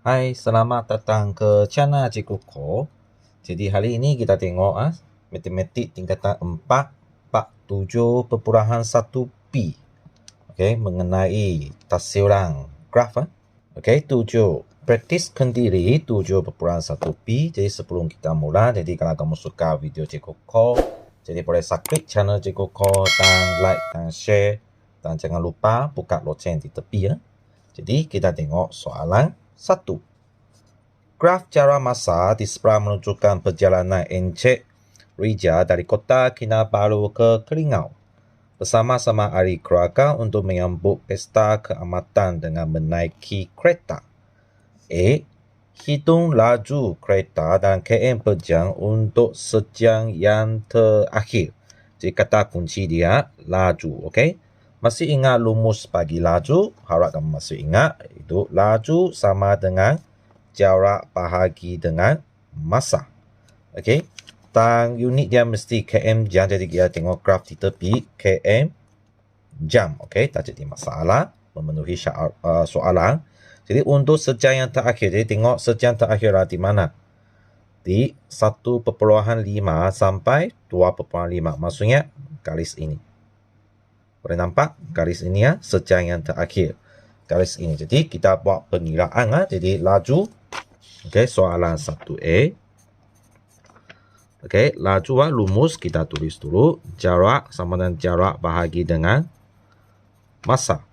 Hai, selamat datang ke channel Cikgu Ko. Jadi hari ini kita tengok matematik tingkatan 4 bab 7.1p. Okey, mengenai tafsiran graf. Okey, 7. Praktiskan diri 7.1p. Jadi sebelum kita mula, jadi kalau kamu suka video Cikgu Ko, jadi boleh subscribe channel Cikgu Ko dan like dan share, dan jangan lupa buka loceng di tepi ya. Jadi kita tengok soalan 1. Graf jarak masa di sebelah menunjukkan perjalanan Encik Rija dari kota Kinabalu ke Kelingau bersama-sama ahli keluarga untuk menyambut pesta keamatan dengan menaiki kereta. A. Hitung laju kereta dan km per jam untuk sejam yang terakhir. Jadi kata kunci dia laju. Okey. Masih ingat rumus bagi laju? Harap kamu masih ingat. Itu laju sama dengan jarak bahagi dengan masa. Okey. Dan unit dia mesti km jam. Jadi kita tengok graf di tepi km jam. Okey. Tak jadi masalah memenuhi soalan. Jadi untuk sejam yang terakhir. Jadi tengok sejam terakhir di mana? Di 1.5 sampai 2.5. Maksudnya garis ini. Boleh nampak garis ini ya, sejam yang terakhir. Garis ini. Jadi kita buat pengiraan. Jadi laju. Okey, soalan 1A. Okey, laju rumus kita tulis dulu. Jarak sama dengan jarak bahagi dengan masa.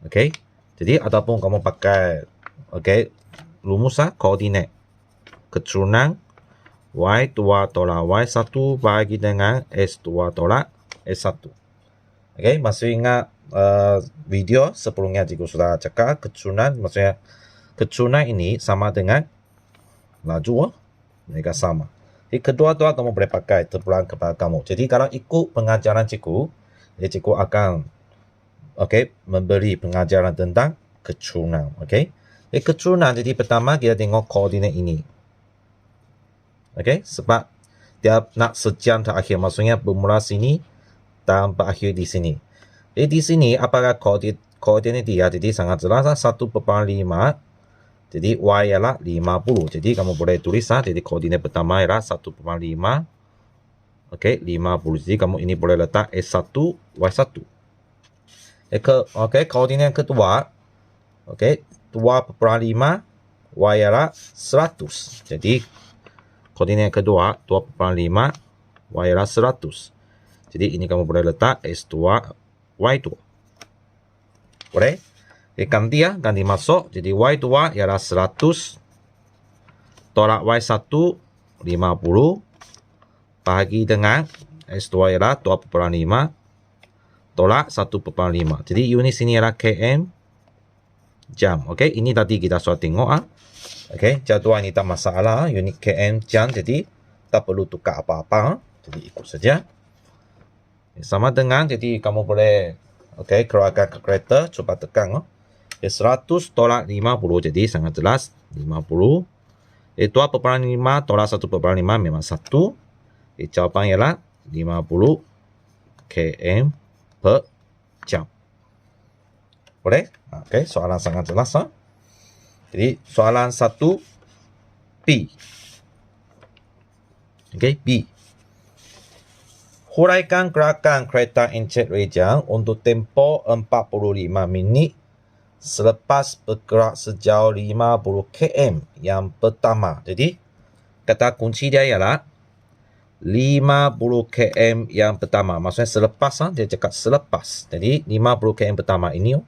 Okey. Jadi ataupun kamu pakai rumus koordinat. Keturunan Y2 tolak Y1 bahagi dengan S2 tolak S1. Okey, masih ingat video sebelumnya cikgu sudah cakap keturunan, maksudnya keturunan ini sama dengan laju, mereka sama. Jadi kedua-dua kamu boleh pakai terpulang kepada kamu. Jadi kalau ikut pengajaran cikgu, jadi cikgu akan memberi pengajaran tentang keturunan. Okey. Jadi keturunan, jadi pertama kita tengok koordinat ini. Okey, sebab dia nak sejam terakhir, maksudnya bermula sini dan berakhir di sini. Jadi di sini apakah koordinat dia? Jadi sangat jelas 1.5. Jadi Y ialah 50. Jadi kamu boleh tulis jadi koordinat pertama ialah 1.5. Okey, 50. Jadi kamu ini boleh letak S1 Y1. Okey, koordinat yang kedua. Okey, 2.5 Y ialah 100. Jadi koordinat yang kedua 2.5 Y ialah 100. Jadi ini kamu boleh letak S2 Y2. Boleh? Ganti ganti masuk. Jadi Y2 ialah 100 tolak Y1 50 bahagi dengan S2 ialah 2.5 tolak 1.5. Jadi unit sini ialah km jam. Okey, ini tadi kita sudah tengok Okey, jadual ini tak masalah, unit km jam, jadi tak perlu tukar apa-apa. Jadi ikut saja. Sama dengan, jadi kamu boleh keluarkan kalkulator, cuba tekan 100 tolak 50, jadi sangat jelas 50. 2.5 tolak 1.5 memang 1. Jawapan ialah 50 km per jam. Boleh? Okey, soalan sangat jelas. Jadi soalan 1B. Okey, B. Huraikan gerakan kereta Encik Rejang untuk tempoh 45 minit selepas bergerak sejauh 50 km yang pertama. Jadi kata kunci dia ialah 50 km yang pertama. Maksudnya selepas, dia cakap selepas. Jadi 50 km pertama ini.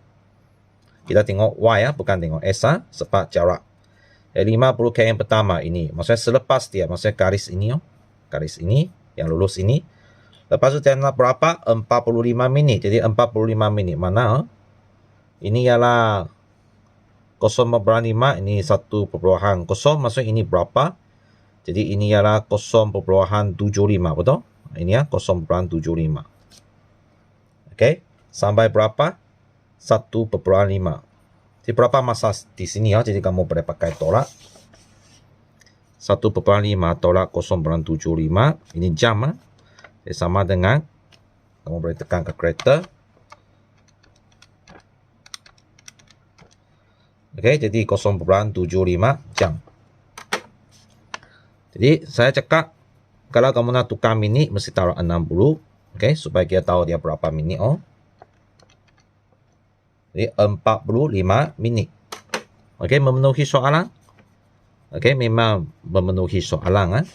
Kita tengok Y bukan tengok S sebab jarak. 50 km pertama ini. Maksudnya selepas dia. Maksudnya garis ini. Garis ini. Yang lulus ini. Lepas tu dia nak berapa? 45 minit. Jadi 45 minit. Mana? Ini ialah 0.5. Ini 1.0. Maksudnya ini berapa? Jadi ini ialah 0.75. Betul? Ini 0.75. Okey. Sampai berapa? 1.5. Jadi berapa masa di sini jadi kamu boleh pakai tolak. 1.5 tolak 0.75. Ini jam sama dengan, kamu boleh tekan kalkulator. Okey, jadi 0.75 jam. Jadi saya cakap kalau kamu nak tukar minit mesti taruh 60. Okey, supaya kita tahu dia berapa minit. Jadi 45 minit. Okey, memenuhi soalan? Okey, memang memenuhi soalan.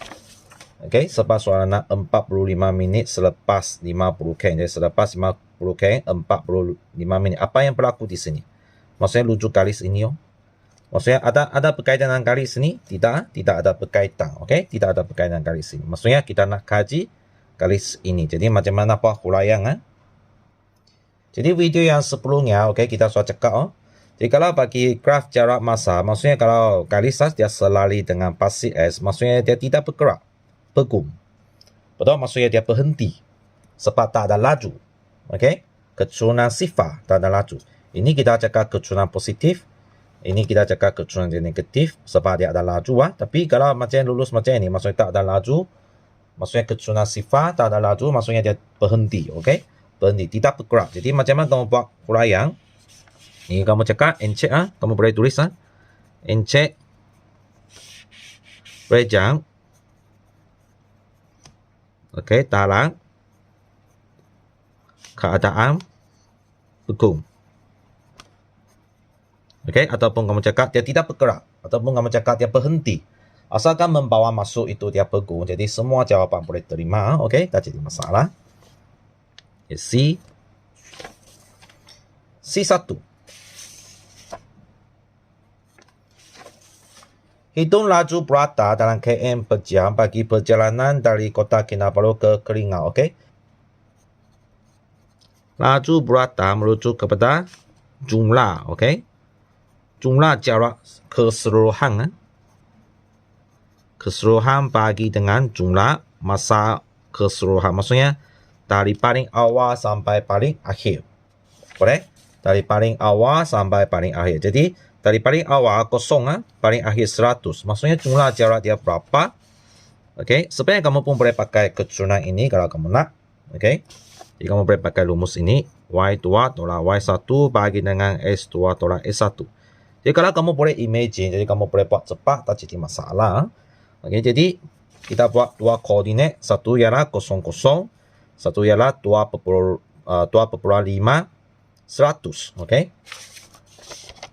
Okey, sebab soalan nak 45 minit selepas 50 km. Jadi selepas 50 km, 45 minit. Apa yang berlaku di sini? Maksudnya rujuk garis ini. Maksudnya ada berkaitan dengan garis ini? Tidak ada berkaitan. Okey, tidak ada berkaitan dengan garis ini. Maksudnya kita nak kaji garis ini. Jadi macam mana buat huraian? Jadi video yang sebelumnya, okey, kita sudah cakap. Jadi kalau bagi graf jarak masa, maksudnya kalau garis dia selari dengan pasti S, maksudnya dia tidak bergerak, begum. Betul? Maksudnya dia berhenti. Sebab tak ada laju. Okey? Kecurangan sifar, tak ada laju. Ini kita cakap kecurangan positif. Ini kita cakap kecurangan negatif. Sebab dia ada laju. Tapi kalau macam lulus macam ini, maksudnya tak ada laju. Maksudnya kecurangan sifar, tak ada laju. Maksudnya dia berhenti. Okey? Berhenti, tidak bergerak. Jadi macam mana kamu buat huraian? Ini kamu cakap encik kamu boleh tulis encik rejang. Okey, dalam keadaan begum. Okey, ataupun kamu cakap dia tidak bergerak, ataupun kamu cakap dia berhenti. Asalkan membawa masuk itu dia begum, jadi semua jawapan boleh terima. Okey, tak jadi masalah. C. C1. Hitung laju berata dalam km per jam bagi perjalanan dari kota Kinabalu ke Kelingau. Okey. Laju berata merujuk kepada jumlah. Okey. Jumlah jarak keseluruhan. Keseluruhan bagi dengan jumlah masa keseluruhan. Maksudnya dari paling awal sampai paling akhir. Boleh? Dari paling awal sampai paling akhir. Jadi, dari paling awal kosong, paling akhir 100. Maksudnya jumlah jarak dia berapa? Okey, sebenarnya kamu pun boleh pakai kecurangan ini kalau kamu nak. Okey. Jadi, kamu boleh pakai rumus ini. Y2 tolak Y1 bagi dengan S2 tolak S1. Jadi, kalau kamu boleh imagine, jadi kamu boleh buat cepat, tak jadi masalah. Okey, jadi kita buat dua koordinat. Satu ialah 00. Satu ialah 2,5 100. Okey.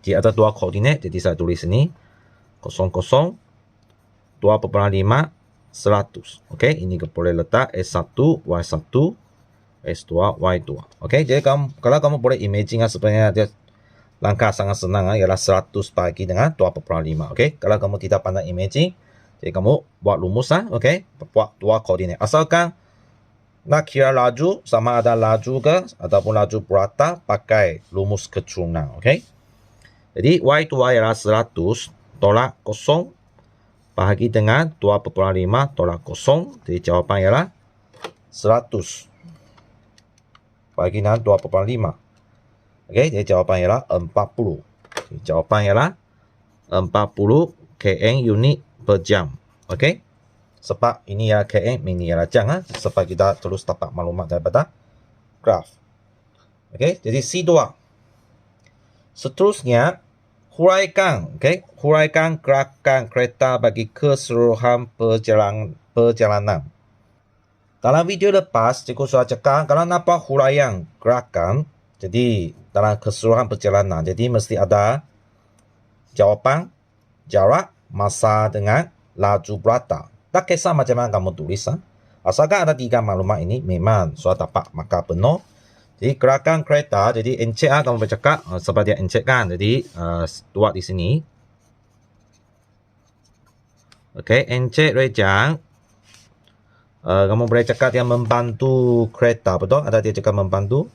Jadi ada dua koordinat. Jadi saya tulis ini 00 2,5 100. Okey, ini boleh letak S1 Y1 S2 Y2. Okey, jadi kalau kamu boleh imagine sebenarnya dia langkah sangat senang ialah 100 bagi dengan 2,5. Okey, kalau kamu tidak pandai imagine, jadi kamu buat rumus okey, buat dua koordinat. Asalkan nak kira laju sama ada laju ke ataupun laju berata pakai rumus kecurangan. Okey. Jadi Y2 ialah 100 tolak 0 bahagi dengan 2,5 tolak 0. Jadi jawapan ialah 100 bagi dengan 2,5. Okey, jadi jawapan ialah 40. Jadi jawapan ialah 40 km unit per jam. Okey. Sebab ini ialah km, ini ialah jam. Sebab kita terus dapat maklumat daripada graf. Okey, jadi C2. Seterusnya, huraikan. Okey, huraikan gerakan kereta bagi keseluruhan perjalanan. Dalam video lepas, cikgu sudah cakap kalau nak buat huraian gerakan, jadi dalam keseluruhan perjalanan, jadi mesti ada jawapan, jarak, masa dengan laju berata. Tak kisah macam mana kamu tulis. Asalkan ada tiga maklumat ini, memang sudah dapat markah penuh. Jadi gerakan kereta, jadi encik kamu bercakap sebab dia encik kan. Jadi buat di sini. Okey, encik rejang. Kamu boleh cakap dia membantu kereta, betul? Ada dia cakap membantu?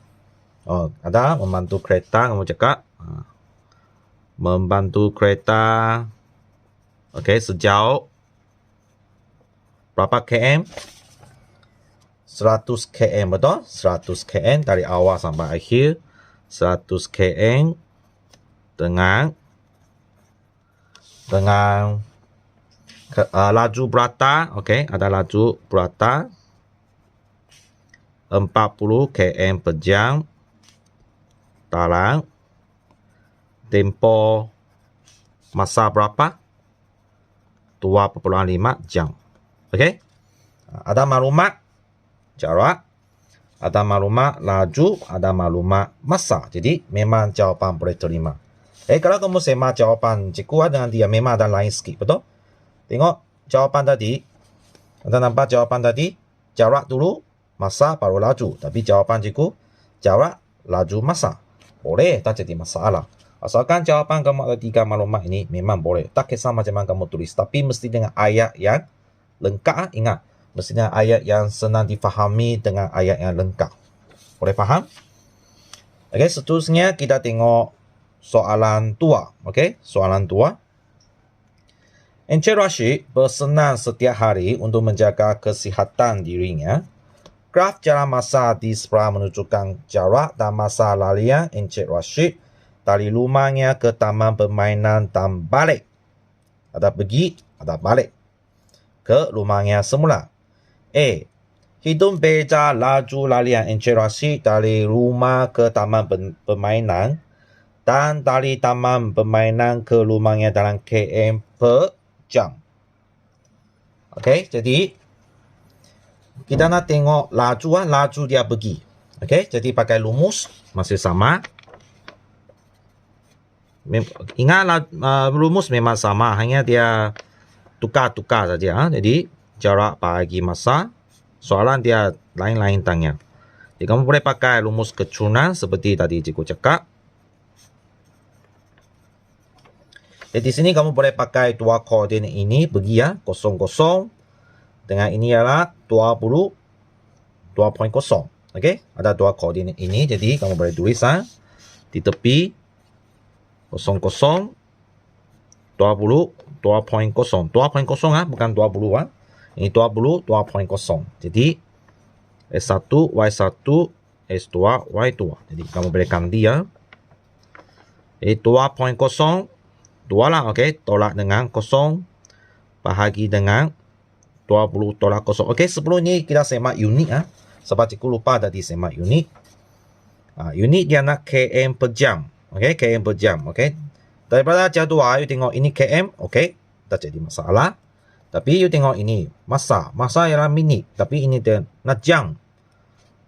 Oh, ada membantu kereta, kamu cakap. Membantu kereta. Okey, sejauh berapa km? 100 km, betul? 100 km dari awal sampai akhir. 100 km dengan laju berata. Okey, ada laju berata 40 km per jam dalam tempoh Masa berapa? 2,5 jam. Okey. Ada maklumat jarak, ada maklumat laju, ada maklumat masa. Jadi memang jawapan boleh terima. Kalau kamu semak jawapan cikgu dengan dia memang ada lain sikit, betul? Tengok jawapan tadi. Anda nampak jawapan tadi? Jarak dulu, masa baru laju. Tapi jawapan cikgu, jarak, laju, masa. Boleh, tak jadi masalah. Asalkan jawapan kamu ada 3 maklumat ini memang boleh. Tak kisah macam mana kamu tulis. Tapi mesti dengan ayat yang lengkap. Ingat, mesti dengan ayat yang senang difahami dengan ayat yang lengkap. Boleh faham? Okey, seterusnya kita tengok soalan tua. Okey, soalan tua. Encik Rashid bersenam setiap hari untuk menjaga kesihatan dirinya. Graf jalan masa di sebelah menunjukkan jarak dan masa larian Encik Rashid dari rumahnya ke taman permainan dan balik. Ada pergi, ada balik ke rumahnya semula. Hitung beza laju larian Encik Rashid dari rumah ke taman permainan dan dari taman permainan ke rumahnya dalam km per jam. Okey, jadi kita nak tengok laju, laju dia pergi. Okey, jadi pakai rumus masih sama. Ingat rumus memang sama, hanya dia tukar-tukar saja. Jadi jarak bagi masa, soalan dia lain-lain tanya. Jadi kamu boleh pakai rumus kecurangan seperti tadi cikgu cakap. Jadi di sini kamu boleh pakai dua koordinat ini pergi 00 dengan ini ialah 20 2.0. Okey, ada dua koordinat ini, jadi kamu boleh tulis di tepi 00 20 2.0. 2.0 bukan 20 Ini 20 2.0. Jadi S1 Y1 S2 Y2. Jadi kamu boleh ganti Jadi 2.0 2 lah, okey, tolak dengan 0 bahagi dengan 20 tolak 0. Okey, sebelum ni kita semak unit sebab cikgu lupa tadi semak unit. Unit dia nak km per jam. Okey, km per jam. Okey. Daripada jadual you tengok ini km, okey, tak jadi masalah. Tapi you tengok ini masa. Masa ialah minit, tapi ini dia nak jam.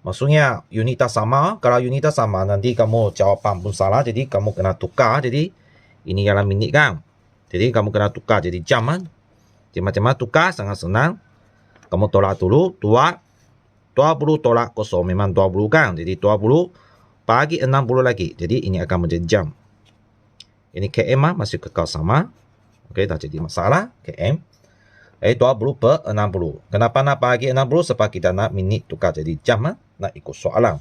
Maksudnya unit tak sama. Kalau unit tak sama nanti kamu jawapan pun salah, jadi kamu kena tukar. Jadi ini ialah minit kan. Jadi kamu kena tukar jadi jam Jadi macam mana tukar? Sangat senang. Kamu tolak dulu 20 tolak 0 memang 20 kan. Jadi 20 bagi 60 lagi. Jadi ini akan menjadi jam. Ini km masih kekal sama. Okey, tak jadi masalah. Km. 20 per 60. Kenapa nak bagi 60? Sebab kita nak minit tukar jadi jam. Nak ikut soalan.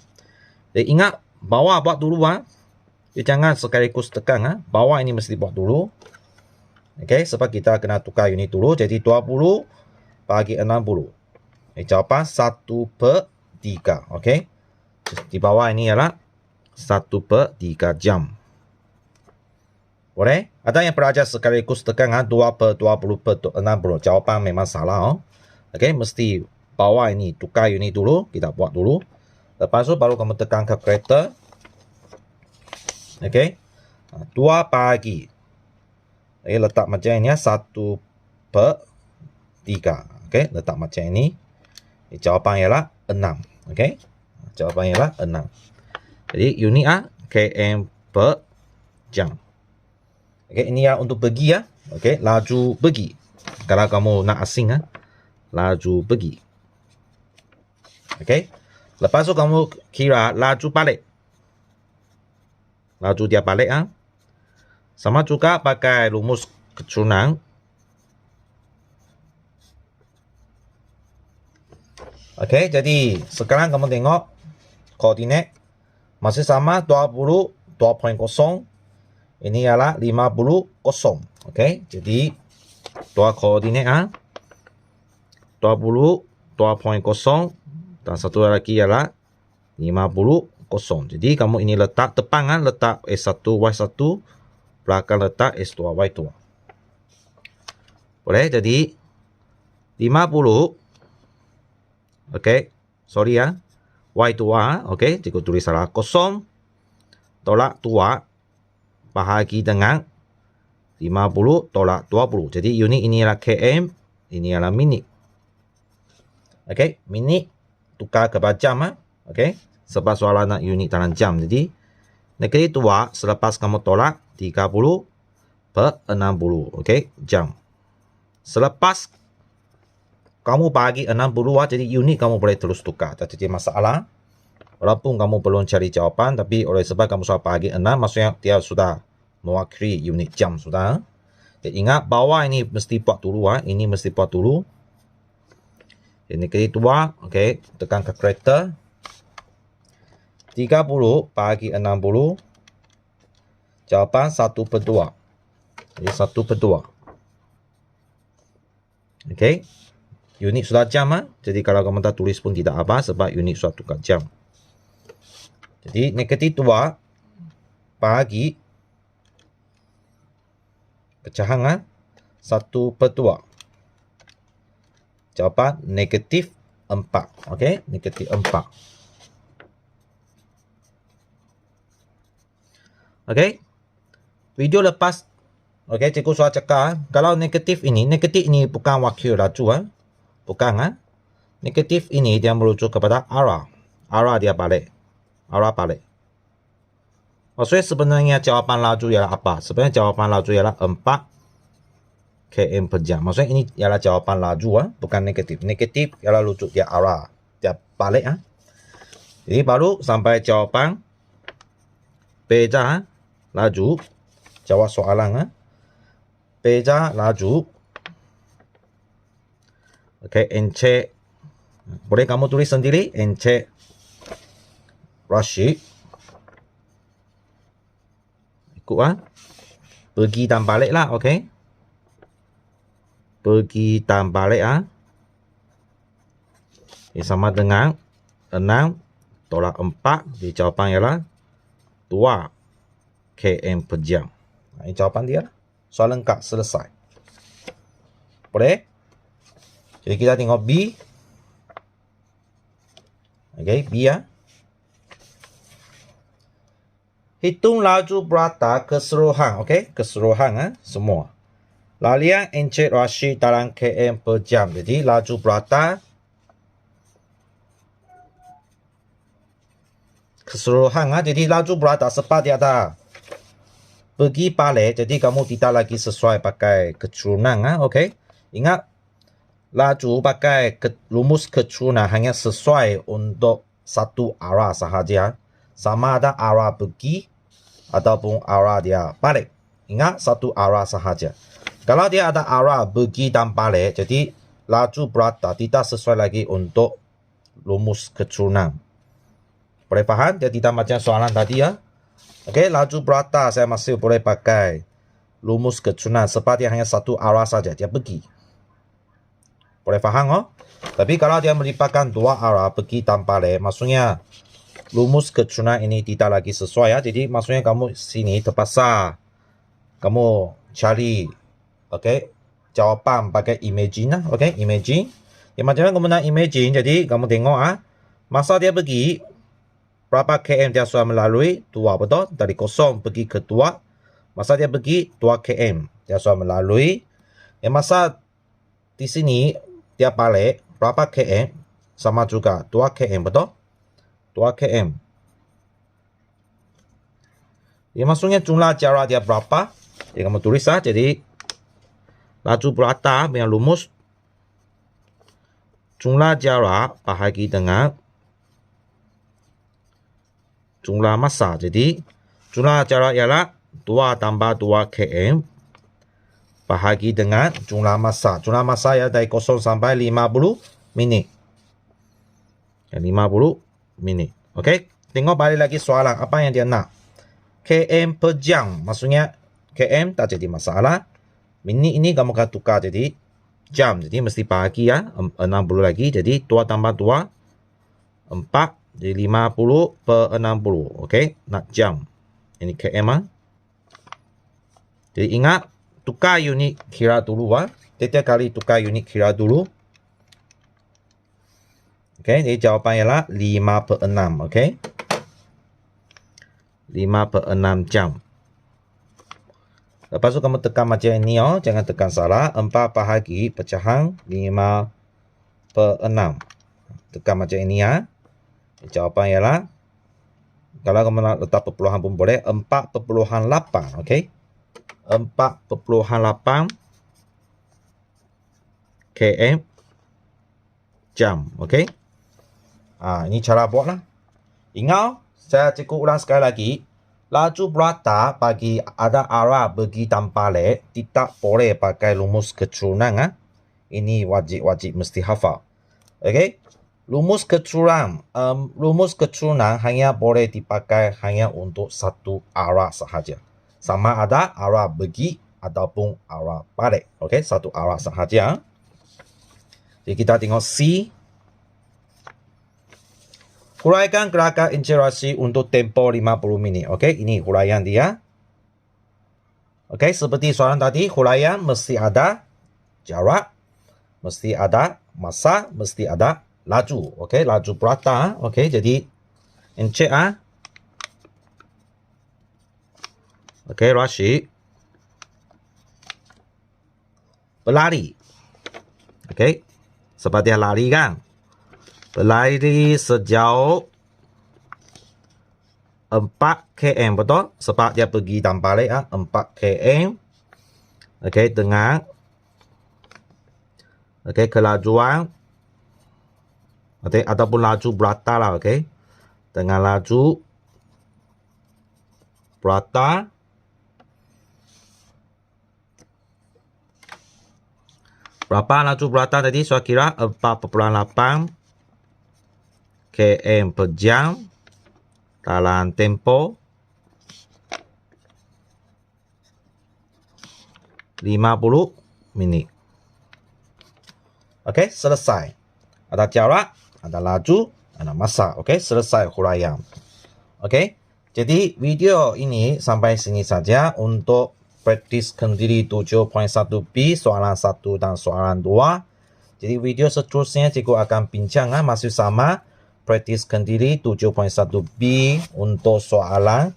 Jadi ingat, bawah buat dulu. Jangan sekaligus tekan. Bawah ini mesti buat dulu. Okey, sebab kita kena tukar unit dulu. Jadi 20 bagi 60. Jawapan 1 per 3. Okey. Di bawah ini ialah 1 per 3 jam. Boleh? Ada yang pelajar sekaligus tekan 2 per 20 per 60. Jawapan memang salah. Okey, mesti bawah ini tukar unit dulu. Kita buat dulu. Lepas tu baru kamu tekan kalkulator. Okey. 2 bagi. Letak macam ini 1 per 3. Okey, letak macam ini. Jawapan ialah 6. Okey. Jawapan ialah 6. Jadi unit km per jam. Okey, ini untuk pergi Okey, laju pergi. Kalau kamu nak asing laju pergi. Okey. Lepas tu kamu kira laju balik. Laju dia balik sama juga pakai rumus kecurangan. Okey, jadi sekarang kamu tengok koordinat masih sama 20 2.0. Ini ialah 50 0. Okey, jadi dua koordinat 20 2.0 dan satu lagi ialah 50 0. Jadi kamu ini letak depan letak S1 Y1, belakang letak S2 Y2. Boleh? Jadi 50. Okey, sorry Y2 okey, cikgu tulis salah. 0 tolak 2 bahagi dengan 50 tolak 20. Jadi unit ini ialah km, ini ialah minit. Okey, minit tukar ke jam ah. Okey, sebab soalan nak unit dalam jam. Jadi negatif 2 selepas kamu tolak 30 per 60. Okey, jam. Selepas kamu bagi 60 jadi unit kamu boleh terus tukar. Tak jadi masalah. Walaupun kamu belum cari jawapan, tapi oleh sebab kamu sudah bagi 6, maksudnya dia sudah mewakili unit jam sudah. Jadi ingat bawah ini mesti buat dulu ini mesti buat dulu. Ini negatif 2, okey, tekan kalkulator. 30 bagi 60. Jawapan 1/2. Jadi 1/2. Okey. Unit sudah jam Jadi kalau kamu tak tulis pun tidak apa sebab unit sudah tukar jam. Jadi negatif 2 bagi pecahan 1/2. Jawapan negatif 4. Okey, negatif 4. Okey. Video lepas cikgu sudah cakap kalau negatif ini bukan wakil laju bukan Negatif ini dia merujuk kepada arah. Arah dia balik. Maksudnya sebenarnya jawapan laju ialah apa? Sebenarnya jawapan laju ialah 4 km per jam. Maksudnya ini ialah jawapan laju bukan negatif. Negatif ialah rujuk dia arah. Dia balik Jadi baru sampai jawapan beza laju. Jawab soalan beza laju. Okey, encik. Boleh kamu tulis sendiri encik Rashid. Ikut pergi dan balik lah, okey. Pergi dan balik Ini sama dengan 6 tolak 4. Jadi jawapan ialah 2 km per jam. Ini jawapan dia. Soalan lengkap selesai. Boleh? Jadi kita tengok B. Okey, B Hitung laju berata keseluruhan. Okey, keseluruhan semua. Lalian Encik Rashid dalam km per jam. Jadi laju berata keseluruhan jadi laju berata sebab dia ada pergi balik, jadi kamu tidak lagi sesuai pakai keturunan okey. Ingat laju pakai rumus keturunan hanya sesuai untuk satu arah sahaja. Sama ada arah pergi ataupun arah dia balik. Ingat satu arah sahaja. Kalau dia ada arah pergi dan balik, jadi laju berata tidak sesuai lagi untuk rumus keturunan. Boleh faham? Dia tidak macam soalan tadi Okey, laju berata saya masih boleh pakai rumus keturunan sebab dia hanya satu arah saja, dia pergi. Boleh faham Tapi kalau dia melibatkan dua arah pergi dan balik, maksudnya rumus keturunan ini tidak lagi sesuai Jadi maksudnya kamu sini terpaksa kamu cari jawapan pakai imagine imagine. Yang macam mana kamu nak imagine, jadi kamu tengok masa dia pergi berapa km dia sudah melalui 2, betul? Dari 0 pergi ke 2. Masa dia pergi 2 km dia sudah melalui. Yang masa di sini dia balik berapa km? Sama juga 2 km, betul? 2 km. Ya, maksudnya jumlah jarak dia berapa? Jadi kamu tulis jadi laju berata dengan rumus jumlah jarak bahagi dengan jumlah masa. Jadi jumlah jarak ialah 2 tambah 2 km bahagi dengan jumlah masa. Jumlah masa ya dari 0 sampai 50 minit. 50 minit. Okey, tengok balik lagi soalan apa yang dia nak. km per jam. Maksudnya km tak jadi masalah. Minit ini kamu akan tukar jadi jam. Jadi mesti bagi 60 lagi. Jadi 2 tambah 2 4. Jadi 50 per 60. Okey, nak jam. Ini km Jadi ingat tukar unit kira dulu Setiap kali tukar unit kira dulu. Okey, jadi jawapan ialah 5 per 6. Okey, 5 per 6 jam. Lepas tu kamu tekan macam ini oh. Jangan tekan salah. 4 bahagi pecahan 5/6. Tekan macam ini ya. Jawapan ialah, kalau kamu nak letak perpuluhan pun boleh, 4/8. Okey. 4/8 km jam. Okey. Ini cara buatlah. Ingat, saya cikgu ulang sekali lagi. Laju berata bagi ada arah pergi dan balik tidak boleh pakai rumus keturunan. Ini wajib mesti hafal. Okey. Rumus keturunan hanya boleh dipakai hanya untuk satu arah sahaja. Sama ada arah pergi ataupun arah balik. Okey, satu arah sahaja. Jadi kita tengok C. Huraikan gerakan interaksi untuk tempoh 50 minit. Okey, ini huraian dia. Okey, seperti soalan tadi, huraian mesti ada jarak, mesti ada masa, mesti ada laju. Okey, laju berata. Okey, jadi encik Okey, Rashid berlari. Okey, sebab dia lari kan. Berlari sejauh 4 km, betul? Sebab dia pergi dan balik 4 km. Okey, dengan kelajuan ataupun laju berata lah. Okey, dengan laju berata berapa laju berata tadi? Saya kira 4/8 km per jam dalam tempoh 50 minit. Okey, selesai. Ada jarak, ada laju, ada masa. Okey, selesai huraian. Okey, jadi video ini sampai sini saja untuk praktiskan diri 7.1b soalan 1 dan soalan 2. Jadi video seterusnya cikgu akan bincang masih sama praktiskan diri 7.1b untuk soalan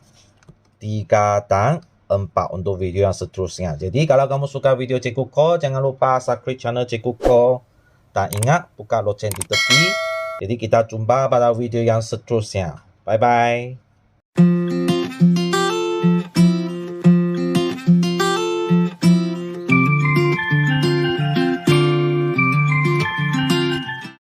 3 dan 4 untuk video yang seterusnya. Jadi kalau kamu suka video cikgu Ko, jangan lupa subscribe channel cikgu Ko. Dan ingat buka loceng di tepi. Jadi kita jumpa pada video yang seterusnya. Bye bye.